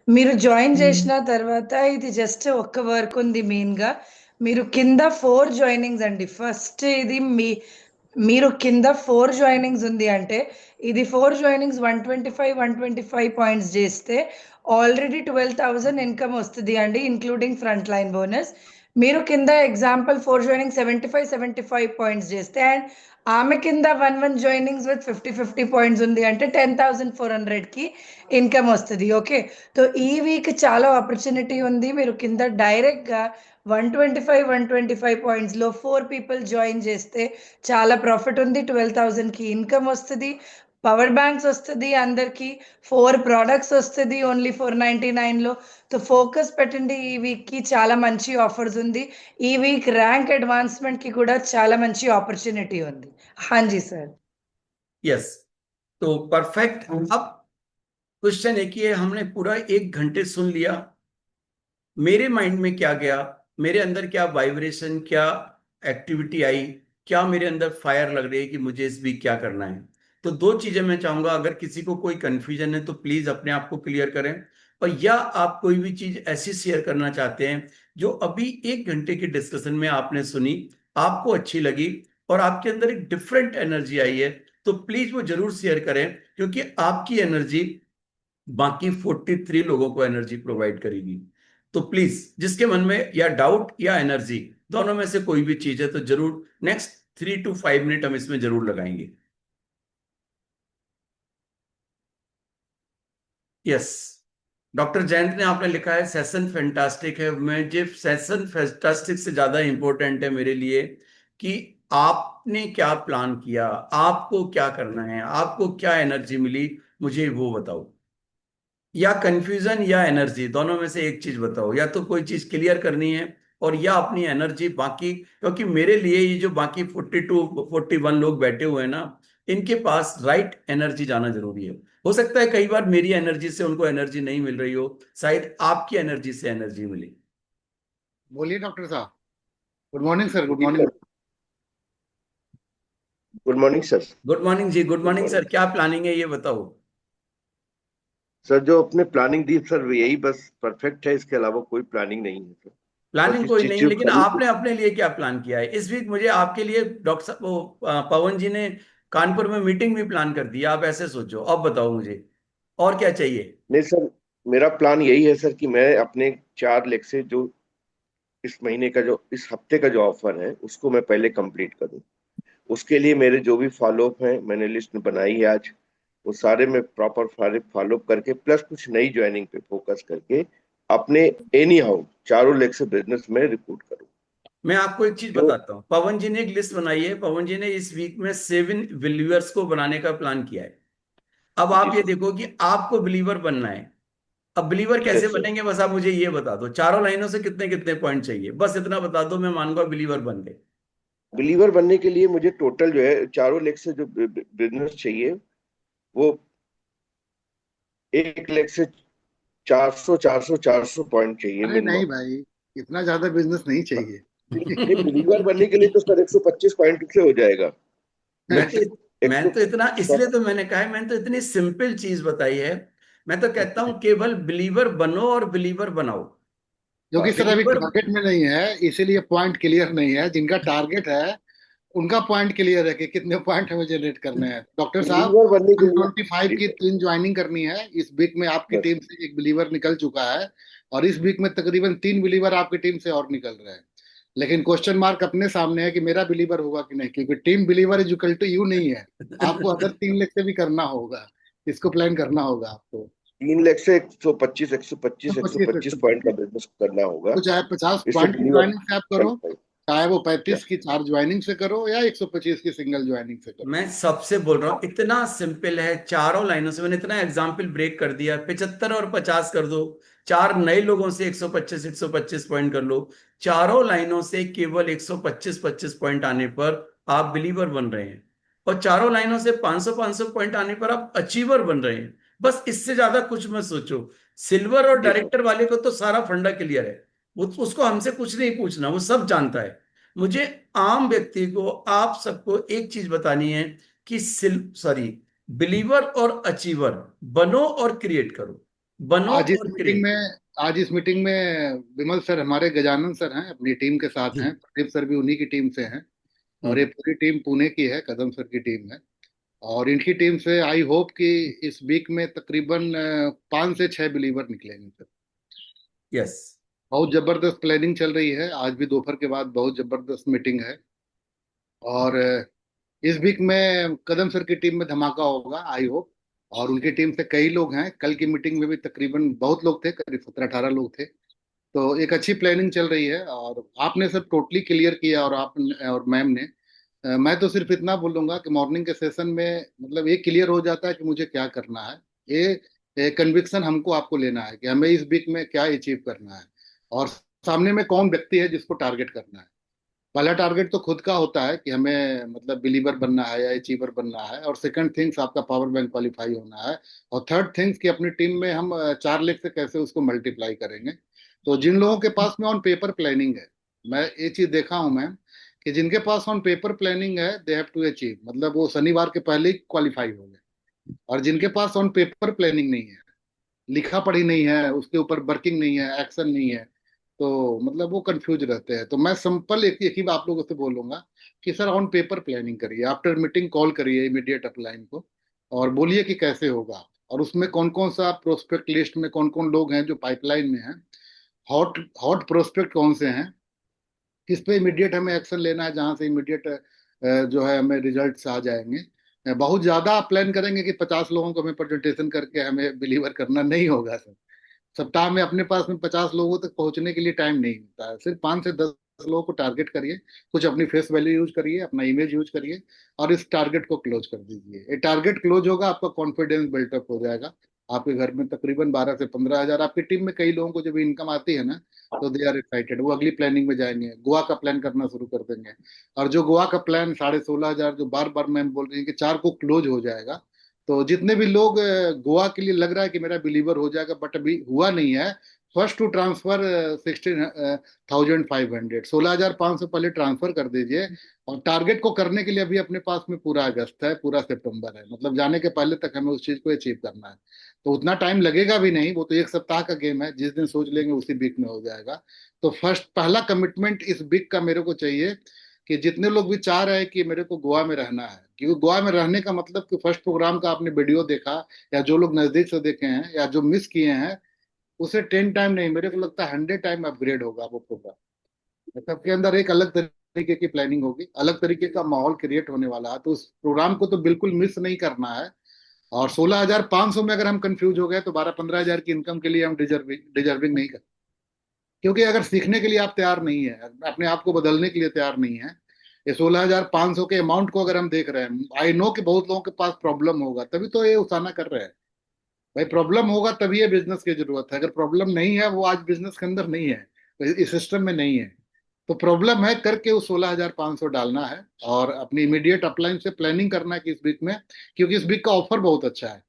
మీరు జాయిన్ చేసిన తర్వాత ఇది జస్ట్ ఒక్క వర్క్ ఉంది మెయిన్ గా. మీరు కింద 4 జాయినింగ్స్ అండి. ఫస్ట్ ఇది మీరు కింద 4 జాయినింగ్స్ ఉంది అంటే ఇది 4 జాయినింగ్స్ 125 పాయింట్స్ చేస్తే ఆల్రెడీ 12,000 ఇన్కమ్ వస్తుంది అండి, ఇంక్లూడింగ్ ఫ్రంట్ లైన్ బోనస్. మీరు కింద ఎగ్జాంపుల్ 4 జాయినింగ్ 75 పాయింట్స్ చేస్తే అండ్ ఆమె కింద 1 జాయినింగ్స్ విత్ 50 పాయింట్స్ ఉంది అంటే 10,400 కి ఇన్కమ్ వస్తుంది. ఓకే, సో ఈ వీక్ చాలా ఆపర్చునిటీ ఉంది. మీరు కింద డైరెక్ట్ గా 125 పాయింట్స్ లో 4 పీపుల్ జాయిన్ చేస్తే చాలా ప్రాఫిట్ ఉంది. 12,000 కి ఇన్కమ్ వస్తుంది. పవర్ బ్యాంక్స్ వస్తుంది అందరికి. 4 ప్రోడక్ట్స్ వస్తుంది ఓన్లీ 499 లో. సో ఫోకస్ పెట్టండి, ఈ వీక్ కి చాలా మంచి ఆఫర్స్ ఉంది. ఈ వీక్ ర్యాంక్ అడ్వాన్స్మెంట్ కి కూడా చాలా మంచి ఆపర్చునిటీ ఉంది. हाँ जी सर. यस, तो परफेक्ट। अब क्वेश्चन एक ही है, हमने पूरा 1 घंटे सुन लिया, मेरे माइंड में क्या गया, मेरे अंदर क्या वाइब्रेशन, क्या एक्टिविटी आई, क्या मेरे अंदर फायर लग रही है कि मुझे इस वीक क्या करना है। तो 2 चीजें मैं चाहूंगा, अगर किसी को कोई कंफ्यूजन है तो प्लीज अपने आप को क्लियर करें, और या आप कोई भी चीज ऐसी शेयर करना चाहते हैं जो अभी 1 घंटे के डिस्कशन में आपने सुनी, आपको अच्छी लगी और आपके अंदर एक डिफरेंट एनर्जी आई है, तो प्लीज वो जरूर शेयर करें, क्योंकि आपकी एनर्जी बाकी 43 लोगों को एनर्जी प्रोवाइड करेगी। तो प्लीज जिसके मन में या डाउट या एनर्जी दोनों में से कोई भी चीज है तो जरूर नेक्स्ट 3 to 5 मिनट हम इसमें जरूर लगाएंगे। यस, डॉक्टर जयंत ने आपने लिखा है सेशन फैंटास्टिक है। मुझे सेशन फैंटास्टिक से ज्यादा इंपॉर्टेंट है मेरे लिए कि आपने क्या प्लान किया, आपको क्या करना है, आपको क्या एनर्जी मिली, मुझे वो बताओ। या कंफ्यूजन या एनर्जी, दोनों में से एक चीज बताओ, या तो कोई चीज क्लियर करनी है और या अपनी एनर्जी बाकी, क्योंकि मेरे लिए ये जो बाकी 41 लोग बैठे हुए हैं ना, इनके पास राइट एनर्जी जाना जरूरी है। हो सकता है कई बार मेरी एनर्जी से उनको एनर्जी नहीं मिल रही हो, शायद आपकी एनर्जी से एनर्जी मिले। बोलिए डॉक्टर साहब। Good morning sir. Good morning. Good morning sir. Good morning जी, गुड मॉर्निंग सर। क्या प्लानिंग है ये बताओ। सर जो अपने प्लानिंग दी सर यही बस परफेक्ट है, इसके अलावा कोई प्लानिंग नहीं है सर। प्लानिंग बस इस कोई चीज नहीं, को लेकिन करनी आपने अपने लिए क्या प्लान किया है इस वीक? मुझे आपके लिए डॉक्टर साहब पवन जी ने कानपुर में मीटिंग भी प्लान कर दी, आप ऐसे सोचो। अब बताओ मुझे और क्या चाहिए। नहीं सर, मेरा प्लान यही है सर कि मैं अपने 4 लेग से जो इस महीने का जो इस हफ्ते का जो ऑफर है उसको मैं पहले कंप्लीट करूं। उसके लिए मेरे जो भी फॉलोअप हैं मैंने लिस्ट बनाई है आज, वो सारे मैं प्रॉपर फॉलोअप करके प्लस कुछ नई ज्वाइनिंग पे फोकस करके अपने एनी हाउ चारों लेग से बिजनेस में रिक्रूट करूं। मैं आपको एक चीज जो बताता हूँ। पवन जी ने एक लिस्ट बनाई है। पवन जी ने इस वीक में 7 बिलीवर्स को बनाने का प्लान किया है। अब जी आप ये देखो कि आपको बिलीवर बनना है। अब बिलीवर कैसे यस सर, बनेंगे, बस आप मुझे ये बता दो, चारों लाइनों से कितने कितने पॉइंट चाहिए, बस इतना बता दो, मैं मानूंगा बिलीवर बन गए। बिलीवर बनने के लिए मुझे टोटल जो है चारों लेग से जो बिजनेस चाहिए वो 1 लेग से 400 पॉइंट चाहिए अरे नहीं मिनिमम। भाई, इतना ज्यादा बिजनेस नहीं नहीं, चाहिए। बिलीवर बनने के लिए तो सर 125 पॉइंट से हो जाएगा। मैं तो एक मैं सौ तो इतना, इसलिए तो मैंने कहा है, मैंने तो इतनी सिंपल चीज बताई है। मैं तो कहता हूं केवल बिलीवर बनो और बिलीवर बनाओ। जो कि सर अभी बिलीवर, टारगेट में नहीं है, इसीलिए पॉइंट क्लियर नहीं है। जिनका टारगेट है उनका पॉइंट क्लियर है कि कितने पॉइंट हमें जनरेट करने हैं। डॉक्टर साहब, बिलीवर बनने के लिए 125 जी की सर, 3 ज्वाइनिंग करनी है इस वीक में। आपकी बस टीम से एक बिलीवर निकल चुका है, और इस वीक में तकरीबन 3 बिलीवर आपकी टीम से और निकल रहे हैं। लेकिन क्वेश्चन मार्क अपने सामने है कि मेरा बिलीवर होगा कि नहीं, क्योंकि team believer is equal to you नहीं है। आपको अदर 3 लेग से भी करना होगा, इसको प्लान करना होगा आपको। 3 लाख से 125 तो 125 पच्चीस 125 पॉइंट का 125, बिजनेस करना होगा। तो चाहे 50 इससे पॉइंट की बिलीवर ज्वाइनिंग से आप बन करो, पाए। चाहे वो या 35 की 4 ज्वाइनिंग से करो, या 125 की सिंगल ज्वाइनिंग से करो। मैं सबसे बोल रहा हूं इतना सिंपल है। चारों लाइनों से मैंने इतना एग्जाम्पल ब्रेक कर दिया। 75 और 50 कर दो, चार नए लोगों से 125 पॉइंट कर लो। चारों लाइनों से केवल 125 पॉइंट आने पर आप बिलीवर बन रहे हैं, और चारों लाइनों से 500 पॉइंट आने पर आप अचीवर बन रहे हैं। बस इससे ज्यादा कुछ मत सोचो। सिल्वर और जी सर, डायरेक्टर वाले को तो सारा फंडा क्लियर है, वो उसको हमसे कुछ नहीं पूछना, वो सब जानता है। मुझे आम व्यक्ति को, आप सबको एक चीज बतानी है कि सिल सॉरी बिलीवर और अचीवर बनो और क्रिएट करो। बनो आज इस और मीटिंग क्रिएट। में आज इस मीटिंग में विमल सर, हमारे गजानन सर हैं, अपनी टीम के साथ हैं। प्रदीप सर भी उन्हीं की टीम से हैं, और ये हम्म। पूरी टीम पुणे की है, कदम सर की टीम है। और इनकी टीम से आई होप कि इस वीक में तकरीबन 5 से 6 बिलीवर निकलेंगे सर। यस। बहुत जबरदस्त प्लानिंग चल रही है। आज भी दोपहर के बाद बहुत जबरदस्त मीटिंग है। और इस वीक में कदम सर की टीम में धमाका होगा, आई होप। और उनकी टीम से कई लोग हैं, कल की मीटिंग में भी तकरीबन बहुत लोग थे, करीब 17-18 लोग थे। तो एक अच्छी प्लानिंग चल रही है, और आपने सब टोटली क्लियर किया, और आप और मैम ने। मैं तो सिर्फ इतना बोलूंगा कि मॉर्निंग के सेशन में मतलब ये क्लियर हो जाता है कि मुझे क्या करना है। ये कन्विक्शन हमको आपको लेना है कि हमें इस वीक में क्या अचीव करना है, और सामने में कौन व्यक्ति है जिसको टारगेट करना है। पहला टारगेट तो खुद का होता है कि हमें मतलब बिलीवर बनना है या अचीवर बनना है, और सेकंड थिंग्स आपका पावर बैंक क्वालिफाई होना है, और थर्ड थिंग्स कि अपनी टीम में हम 4 लेख से कैसे उसको मल्टीप्लाई करेंगे। तो जिन लोगों के पास में ऑन पेपर प्लानिंग है, मैं ये चीज देखा हूं मैम, कि जिनके पास ऑन पेपर प्लानिंग है दे हैव टू अचीव, मतलब वो शनिवार के पहले ही क्वालिफाई हो गए। और जिनके पास ऑन पेपर प्लानिंग नहीं है, लिखा पढ़ी नहीं है, उसके ऊपर वर्किंग नहीं है, एक्शन नहीं है, तो मतलब वो कंफ्यूज रहते हैं। तो मैं सिंपल एक ही आप लोगों से बोलूंगा कि सर ऑन पेपर प्लानिंग करिए, आफ्टर मीटिंग कॉल करिए इमीडिएट अपलाइन को, और बोलिए कि कैसे होगा, और उसमें कौन कौन सा प्रोस्पेक्ट लिस्ट में कौन कौन लोग हैं जो पाइपलाइन में हैं, हॉट हॉट प्रोस्पेक्ट कौन से हैं, किस पे इमीडिएट हमें एक्शन लेना है, जहां से इमीडिएट जो है हमें रिजल्ट्स आ जाएंगे। बहुत ज्यादा आप प्लान करेंगे कि 50 लोगों को हमें प्रेजेंटेशन करके हमें बिलीवर करना नहीं होगा सर। सप्ताह में अपने पास में 50 लोगों तक पहुंचने के लिए टाइम नहीं होता है। सिर्फ 5 से 10 लोगों को टारगेट करिए, कुछ अपनी फेस वैल्यू यूज करिए, अपना इमेज यूज करिए, और इस टारगेट को क्लोज कर दीजिए। ये टारगेट क्लोज होगा, आपका कॉन्फिडेंस बिल्टअप हो जाएगा। आपके घर में तकरीबन 12 से 15 हजार, आपकी टीम में कई लोगों को जब इनकम आती है ना, तो दे आर एक्साइटेड, वो अगली प्लानिंग में जाएंगे, गोवा का प्लान करना शुरू कर देंगे। और जो गोवा का प्लान 16,500 जो बार बार मैम बोल रही है कि 4 को क्लोज हो जाएगा, तो जितने भी लोग गोवा के लिए लग रहा है कि मेरा बिलीवर हो जाएगा बट अभी हुआ नहीं है, फर्स्ट टू ट्रांसफर 16,500, 16,500 पहले ट्रांसफर कर दीजिए। और टारगेट को करने के लिए अभी अपने पास में पूरा अगस्त है, पूरा सितंबर है, मतलब जाने के पहले तक हमें उस चीज को अचीव करना है। तो उतना टाइम लगेगा भी नहीं, वो तो एक सप्ताह का गेम है, जिस दिन सोच लेंगे उसी वीक में हो जाएगा। तो फर्स्ट पहला कमिटमेंट इस वीक का मेरे को चाहिए कि जितने लोग भी चाह रहे हैं कि मेरे को गोवा में रहना है, क्योंकि गोवा में रहने का मतलब कि फर्स्ट प्रोग्राम का आपने वीडियो देखा, या जो लोग नजदीक से देखे हैं या जो मिस किए हैं, उसे 10 टाइम नहीं, मेरे को लगता है 100 टाइम अपग्रेड होगा वो प्रोग्राम। सबके अंदर एक अलग तरीके की प्लानिंग होगी, अलग तरीके का माहौल क्रिएट होने वाला है, तो उस प्रोग्राम को तो बिल्कुल मिस नहीं करना है। और 16,500 में अगर हम कंफ्यूज हो गए, तो 12-15 हजार की इनकम के लिए हम डिजर्विंग डिजर्विंग नहीं करते। क्योंकि अगर सीखने के लिए आप तैयार नहीं है, अपने आप को बदलने के लिए तैयार नहीं है, ये 16,500 के अमाउंट को अगर हम देख रहे हैं, आई नो कि बहुत लोगों के पास प्रॉब्लम होगा, तभी तो ये उठाना कर रहे हैं। भाई प्रॉब्लम होगा तभी ये बिजनेस की जरूरत है, अगर प्रॉब्लम नहीं है, वो आज बिजनेस के अंदर नहीं है, इस सिस्टम में नहीं है, तो प्रॉब्लम है करके उस 16,500 डालना है और अपनी इमीडिएट अपलाइन से प्लानिंग करना है कि इस वीक में, क्योंकि इस वीक का ऑफर बहुत अच्छा है।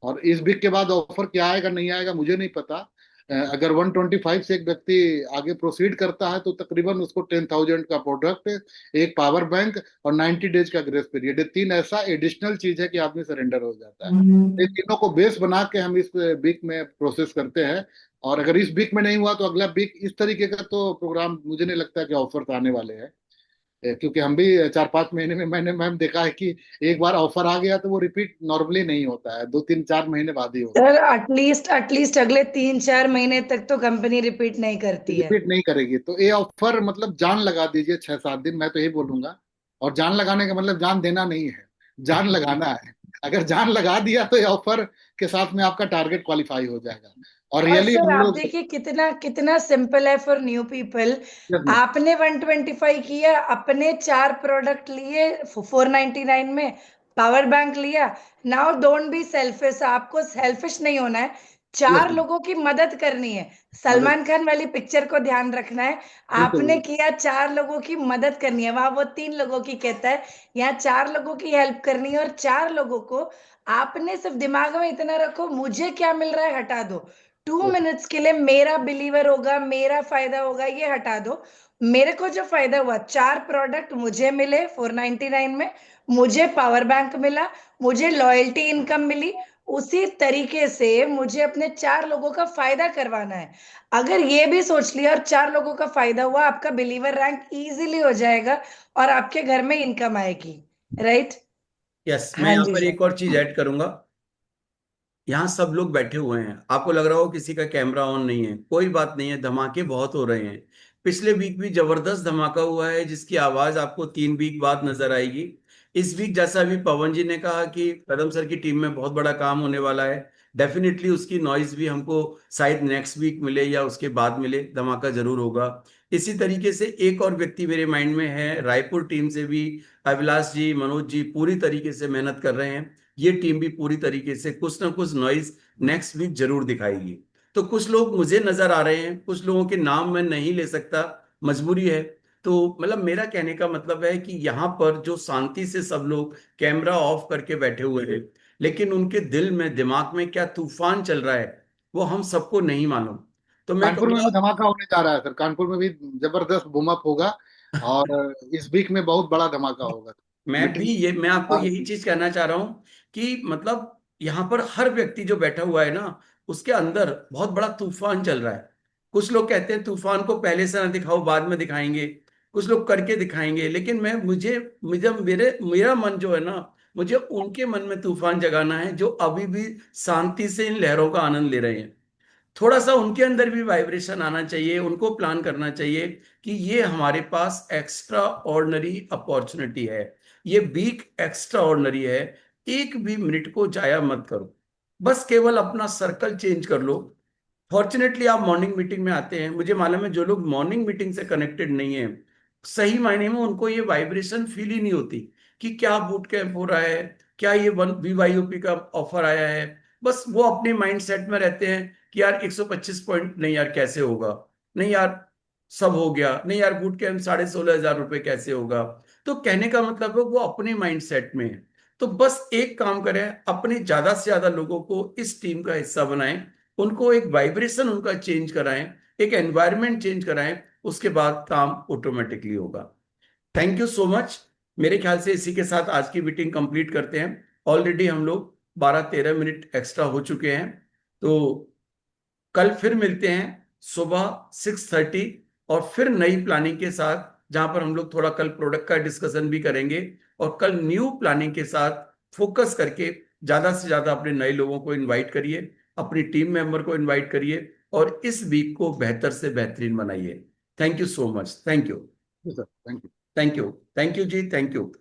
और इस वीक के बाद ऑफर क्या आएगा नहीं आएगा मुझे नहीं पता। अगर 125 से एक व्यक्ति आगे प्रोसीड करता है तो तकरीबन उसको 10,000 का प्रोडक्ट, एक पावर बैंक और 90 डेज का ग्रेस पीरियड, ये तीन ऐसा एडिशनल चीज है कि आदमी सरेंडर हो जाता है। ये तीनों को बेस बना के हम इस वीक में प्रोसेस करते हैं। और अगर इस वीक में नहीं हुआ तो अगला वीक इस तरीके का तो प्रोग्राम मुझे नहीं लगता कि ऑफर आने वाले हैं। क्योंकि हम भी 4-5 महीने में मैंने मैम देखा है कि एक बार ऑफर आ गया तो वो रिपीट नॉर्मली नहीं होता है, 2-3-4 महीने बाद ही होता सर एटलीस्ट अगले 3-4 महीने तक तो कंपनी रिपीट नहीं है, करती है। रिपीट नहीं करेगी। तो ये ऑफर मतलब जान लगा दीजिए 6-7 दिन, मैं तो यही बोलूंगा। और जान लगाने का मतलब जान देना नहीं है, जान लगाना है। अगर जान लगा दिया तो ये ऑफर के साथ में आपका टारगेट क्वालिफाई हो जाएगा। और और रियली सर हम आप लोग देखिए कितना कितना सिंपल है फॉर न्यू पीपल। आपने 125 किया, अपने 4 प्रोडक्ट लिए 499 में, पावर बैंक लिया। नाउ डोंट बी सेल्फिश, आपको सेल्फिश नहीं होना है, 4 लोगों की मदद करनी है। मदद, सलमान खान वाली पिक्चर को ध्यान रखना है। आपने बिल्कुल किया 4 लोगों की मदद करनी है, वहां वो 3 लोगों की कहता है, यहाँ 4 लोगों की हेल्प करनी है। और 4 लोगों को आपने सिर्फ दिमाग में इतना रखो, मुझे क्या मिल रहा है हटा दो। 2 मिनट्स के लिए मेरा बिलीवर होगा, मेरा फायदा होगा, ये हटा दो। मेरे को जो फायदा हुआ, 4 प्रोडक्ट मुझे मिले 499 में, मुझे पावर बैंक मिला, मुझे लॉयल्टी इनकम मिली। उसी तरीके से मुझे अपने 4 लोगों का फायदा करवाना है। अगर ये भी सोच लिया और 4 लोगों का फायदा हुआ, आपका बिलीवर रैंक इजीली हो जाएगा और आपके घर में इनकम आएगी। राइट। यस, मैं हाँ यहाँ जी पर सर। एक और चीज ऐड करूंगा। यहाँ सब लोग बैठे हुए हैं, आपको लग रहा हो किसी का कैमरा ऑन नहीं है, कोई बात नहीं है, धमाके बहुत हो रहे हैं। पिछले वीक भी जबरदस्त धमाका हुआ है जिसकी आवाज आपको 3 वीक बाद नजर आएगी। इस वीक जैसा अभी पवन जी ने कहा कि कदम सर की टीम में बहुत बड़ा काम होने वाला है, डेफिनेटली उसकी नॉइज भी हमको शायद नेक्स्ट वीक मिले या उसके बाद मिले, धमाका जरूर होगा। इसी तरीके से एक और व्यक्ति मेरे माइंड में है, रायपुर टीम से भी अभिलाष जी, मनोज जी पूरी तरीके से मेहनत कर रहे हैं। ये टीम भी पूरी तरीके से कुछ ना कुछ नॉइज नेक्स्ट वीक जरूर दिखाएगी। तो कुछ लोग मुझे नजर आ रहे हैं, कुछ लोगों के नाम मैं नहीं ले सकता, मजबूरी है। तो मतलब मेरा कहने का मतलब है कि यहाँ पर जो शांति से सब लोग कैमरा ऑफ करके बैठे हुए हैं, लेकिन उनके दिल में दिमाग में क्या तूफान चल रहा है वो हम सबको नहीं मालूम। तो मैं कानपुर में भी कहूँगा धमाका होने जा रहा है सर, कानपुर में भी जबरदस्त बूम अप होगा। और इस वीक में बहुत बड़ा धमाका होगा। मीटिंग, मैं आपको यही चीज कहना चाह रहा हूं कि मतलब यहाँ पर हर व्यक्ति जो बैठा हुआ है ना, उसके अंदर बहुत बड़ा तूफान चल रहा है। कुछ लोग कहते हैं तूफान को पहले से ना दिखाओ, बाद में दिखाएंगे, कुछ लोग करके दिखाएंगे, लेकिन मैं मुझे मुझे मेरे मेरा मन जो है ना, मुझे उनके मन में तूफान जगाना है जो अभी भी शांति से इन लहरों का आनंद ले रहे हैं। थोड़ा सा उनके अंदर भी वाइब्रेशन आना चाहिए, उनको प्लान करना चाहिए कि ये हमारे पास एक्स्ट्रा ऑर्डिनरी अपॉर्चुनिटी है, ये वीक एक्स्ट्रा ऑर्डिनरी है। एक भी मिनट को जाया मत करो, बस केवल अपना सर्कल चेंज कर लो। फॉर्चुनेटली आप मॉर्निंग मीटिंग में आते हैं, मुझे मालूम है जो लोग मॉर्निंग मीटिंग से कनेक्टेड नहीं है, सही मायने में उनको ये वाइब्रेशन फील ही नहीं होती कि क्या बूट कैंप हो रहा है, क्या ये BYOP का ऑफर आया है। बस वो अपने माइंड सेट में रहते हैं कि यार 125 पॉइंट नहीं यार कैसे होगा, नहीं यार सब हो गया, नहीं यार बूट कैंप 16,500 रुपये कैसे होगा। तो कहने का मतलब है वो अपने माइंड सेट में है। तो बस एक काम करें, अपने ज्यादा से ज्यादा लोगों को इस टीम का हिस्सा बनाएं, उनको एक वाइब्रेशन उनका चेंज कराएं, एक एनवायरनमेंट चेंज कराएं, उसके बाद काम ऑटोमेटिकली होगा। Thank you so much. मेरे ख्याल से इसी के साथ आज की मीटिंग कंप्लीट करते हैं। ऑलरेडी हम लोग 12-13 मिनट एक्स्ट्रा हो चुके हैं। तो कल फिर मिलते हैं सुबह 6:30 और फिर नई प्लानिंग के साथ, जहां पर हम लोग थोड़ा कल प्रोडक्ट का डिस्कशन भी करेंगे और कल न्यू प्लानिंग के साथ फोकस करके ज्यादा से ज्यादा अपने नए लोगों को इनवाइट करिए, अपनी टीम मेंबर को इनवाइट करिए और इस वीक को बेहतर से बेहतरीन बनाइए। Thank you so much. Thank you. Sir, thank you. Thank you. Thank you ji. Thank you.